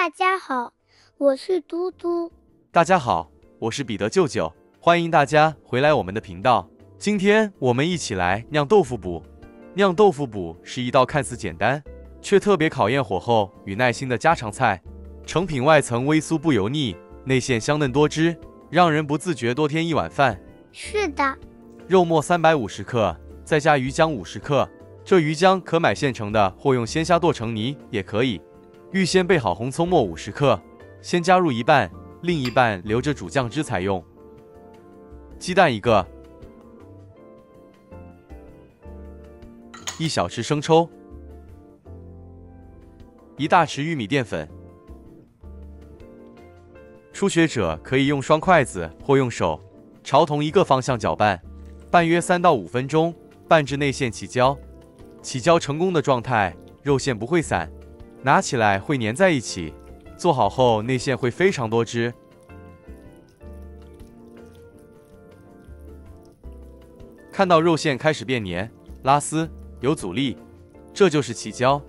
大家好，我是嘟嘟。大家好，我是彼得舅舅，欢迎大家回来我们的频道。今天我们一起来酿豆腐补。酿豆腐补是一道看似简单，却特别考验火候与耐心的家常菜。成品外层微酥不油腻，内馅香嫩多汁，让人不自觉多添一碗饭。是的，肉末350克，再加鱼浆50克。这鱼浆可买现成的，或用鲜虾剁成泥也可以。预先备好红葱末50克，先加入一半，另一半留着煮酱汁采用。鸡蛋1个，1小匙生抽，1大匙玉米淀粉。初学者可以用双筷子或用手朝同一个方向搅拌，拌约3到5分钟，拌至内馅起胶。起胶成功的状态，肉馅不会散，拿起来会粘在一起。做好后，内馅会非常多汁。看到肉馅开始变黏、拉丝、有阻力，这就是起胶。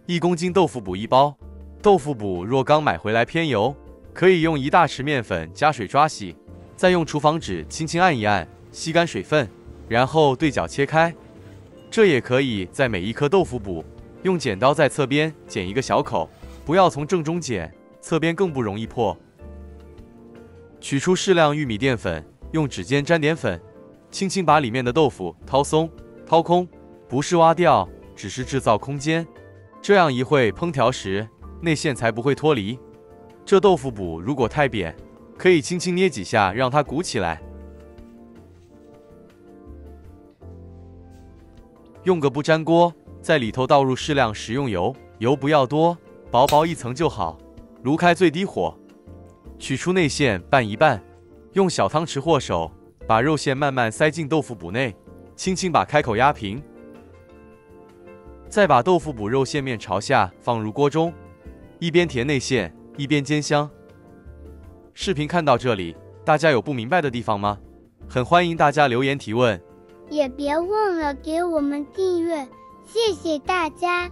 1公斤豆腐补1包，豆腐补若刚买回来偏油，可以用1大匙面粉加水抓洗，再用厨房纸轻轻按一按，吸干水分，然后对角切开。这也可以在每一颗豆腐补用剪刀在侧边剪一个小口，不要从正中剪，侧边更不容易破。取出适量玉米淀粉，用指尖沾点粉，轻轻把里面的豆腐掏松、掏空，不是挖掉，只是制造空间。这样一会烹调时，内馅才不会脱离。这豆腐补如果太扁，可以轻轻捏几下让它鼓起来。用个不粘锅，在里头倒入适量食用油，油不要多，薄薄一层就好。炉开最低火，取出内馅拌一拌，用小汤匙或手把肉馅慢慢塞进豆腐补内，轻轻把开口压平。再把豆腐补肉馅面朝下放入锅中，一边填内馅，一边煎香。视频看到这里，大家有不明白的地方吗？很欢迎大家留言提问。也别忘了给我们订阅，谢谢大家。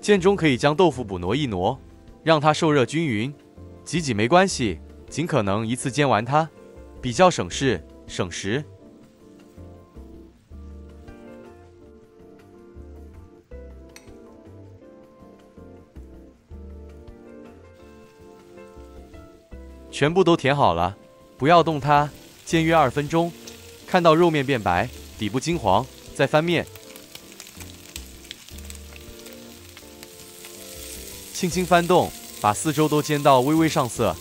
煎中可以将豆腐补挪一挪，让它受热均匀。挤挤没关系，尽可能一次煎完它，比较省事省时。全部都填好了，不要动它，煎约2分钟。看到肉面变白，底部金黄，再翻面，轻轻翻动，把四周都煎到微微上色。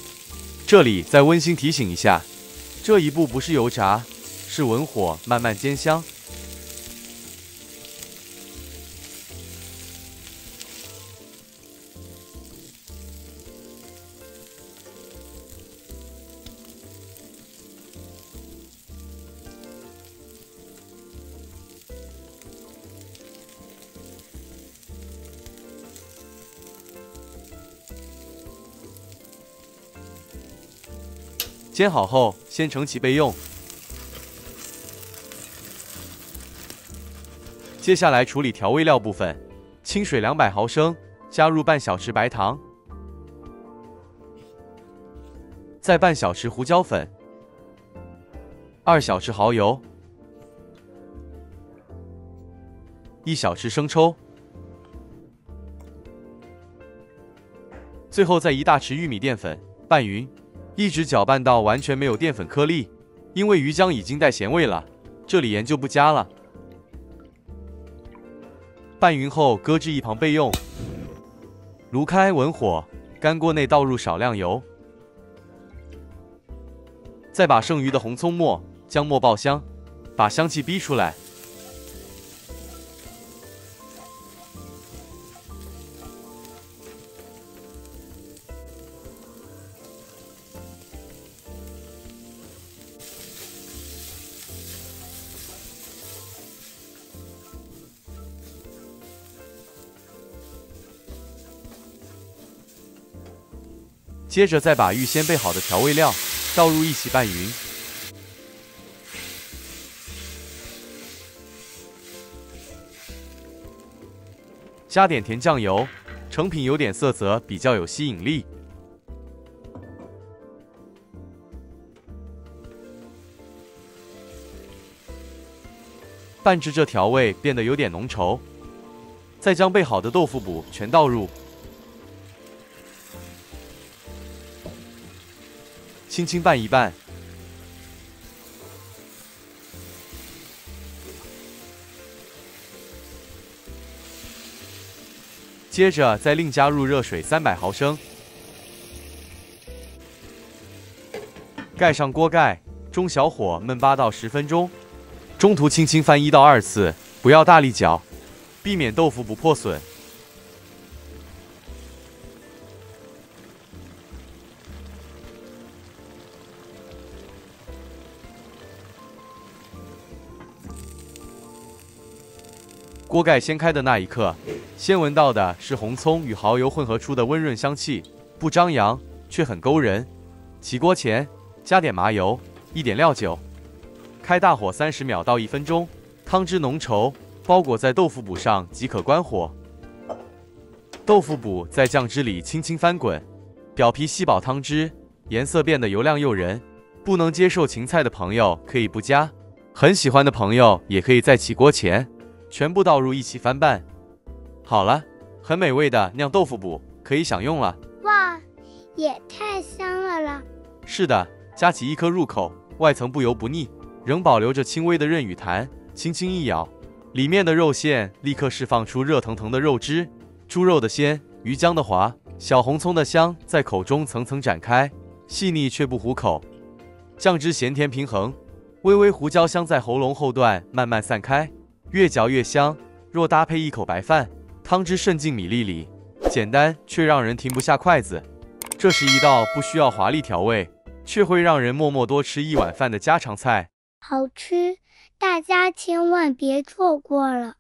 这里再温馨提醒一下，这一步不是油炸，是文火慢慢煎香。煎好后，先盛起备用。接下来处理调味料部分，清水200毫升，加入半小匙白糖，再半小匙胡椒粉，2小匙蚝油，1小匙生抽，最后再1大匙玉米淀粉，拌匀。一直搅拌到完全没有淀粉颗粒，因为鱼浆已经带咸味了，这里盐就不加了。拌匀后搁置一旁备用。炉开文火，干锅内倒入少量油，再把剩余的红葱末、姜末爆香，把香气逼出来。接着再把预先备好的调味料倒入一起拌匀。加点甜酱油，成品有点色泽，比较有吸引力。拌至这调味变得有点浓稠，再将备好的豆腐补全倒入，轻轻拌一拌。接着再另加入热水300毫升，盖上锅盖，中小火焖8到10分钟，中途轻轻翻1到2次，不要大力搅，避免豆腐不破损。锅盖掀开的那一刻，先闻到的是红葱与蚝油混合出的温润香气，不张扬却很勾人。起锅前加点麻油，一点料酒，开大火30秒到1分钟，汤汁浓稠，包裹在豆腐补上即可关火。豆腐补在酱汁里轻轻翻滚，表皮吸饱汤汁，颜色变得油亮诱人。不能接受芹菜的朋友可以不加，很喜欢的朋友也可以在起锅前全部倒入一起翻拌。好了，很美味的酿豆腐补可以享用了。哇，也太香了啦！是的，夹起一颗入口，外层不油不腻，仍保留着轻微的韧与弹，轻轻一咬，里面的肉馅立刻释放出热腾腾的肉汁，猪肉的鲜，鱼浆的滑，小红葱的香在口中层层展开，细腻却不糊口，酱汁咸甜平衡，微微胡椒香在喉咙后段慢慢散开，越嚼越香。若搭配一口白饭，汤汁渗进米粒里，简单却让人停不下筷子。这是一道不需要华丽调味，却会让人默默多吃一碗饭的家常菜。好吃，大家千万别错过了。